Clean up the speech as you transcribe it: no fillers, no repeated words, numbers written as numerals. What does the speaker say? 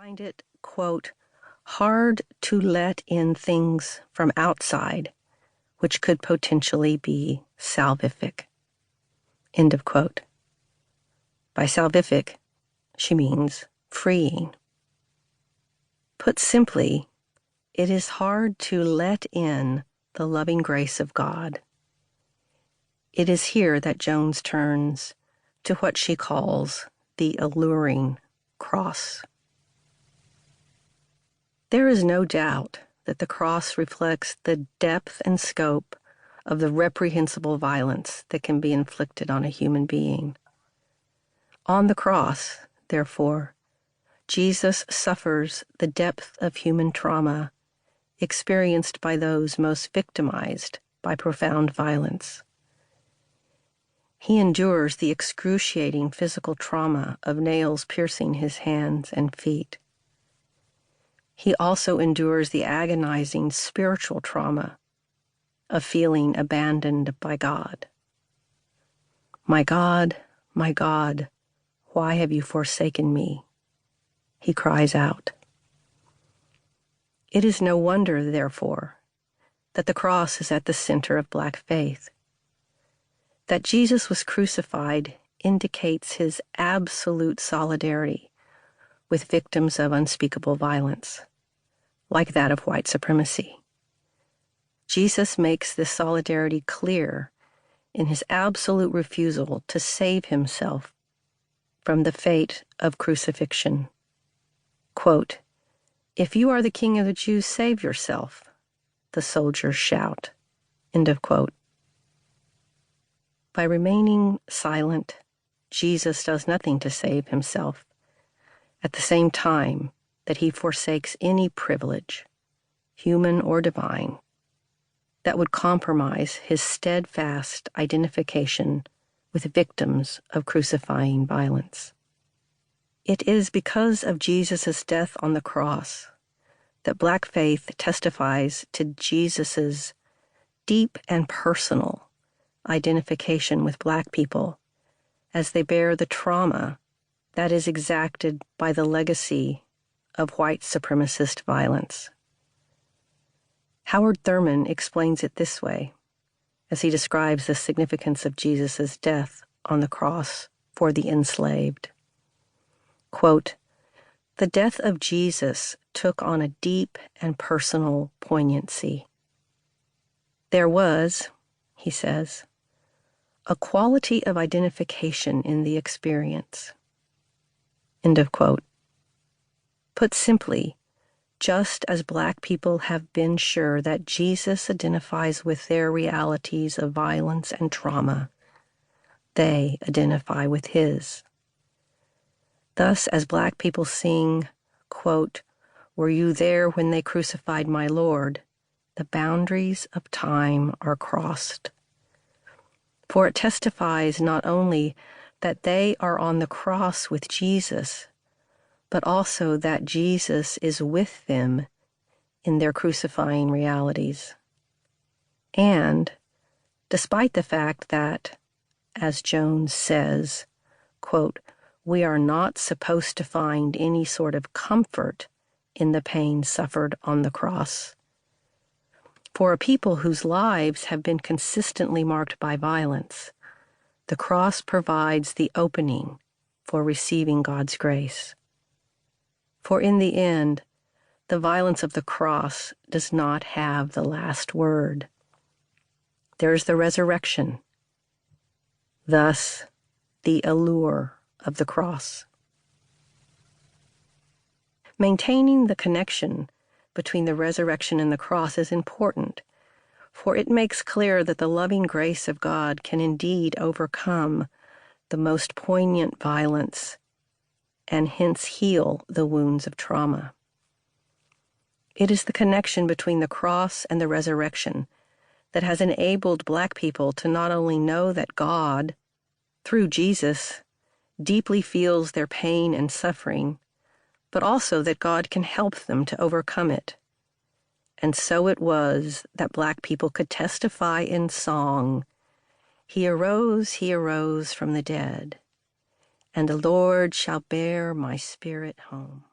find it, quote, hard to let in things from outside which could potentially be salvific, end of quote. By salvific, she means freeing. Put simply, it is hard to let in the loving grace of God. It is here that Jones turns to what she calls the alluring cross. There is no doubt that the cross reflects the depth and scope of the reprehensible violence that can be inflicted on a human being. On the cross, therefore, Jesus suffers the depth of human trauma experienced by those most victimized by profound violence. He endures the excruciating physical trauma of nails piercing his hands and feet. He also endures the agonizing spiritual trauma of feeling abandoned by God. My God, why have you forsaken me? He cries out. It is no wonder, therefore, that the cross is at the center of Black faith. That Jesus was crucified indicates his absolute solidarity with victims of unspeakable violence, like that of white supremacy. Jesus makes this solidarity clear in his absolute refusal to save himself from the fate of crucifixion. Quote, "If you are the King of the Jews, save yourself," the soldiers shout. End of quote. By remaining silent, Jesus does nothing to save himself, at the same time that he forsakes any privilege, human or divine, that would compromise his steadfast identification with victims of crucifying violence. It is because of Jesus' death on the cross that Black faith testifies to Jesus' deep and personal identification with Black people as they bear the trauma that is exacted by the legacy of white supremacist violence. Howard Thurman explains it this way as he describes the significance of Jesus' death on the cross for the enslaved. Quote, "The death of Jesus took on a deep and personal poignancy. There was," he says, "a quality of identification in the experience." End of quote. Put simply, just as Black people have been sure that Jesus identifies with their realities of violence and trauma, they identify with his. Thus, as Black people sing, quote, "Were you there when they crucified my Lord?" the boundaries of time are crossed. For it testifies not only that they are on the cross with Jesus, but also that Jesus is with them in their crucifying realities. And, despite the fact that, as Jones says, quote, "we are not supposed to find any sort of comfort in the pain suffered on the cross. For a people whose lives have been consistently marked by violence, the cross provides the opening for receiving God's grace. For in the end, the violence of the cross does not have the last word. There is the resurrection, thus the allure of the cross." Maintaining the connection between the resurrection and the cross is important, for it makes clear that the loving grace of God can indeed overcome the most poignant violence and hence heal the wounds of trauma. It is the connection between the cross and the resurrection that has enabled Black people to not only know that God, through Jesus, deeply feels their pain and suffering, but also that God can help them to overcome it. And so it was that Black people could testify in song, he arose from the dead, and the Lord shall bear my spirit home."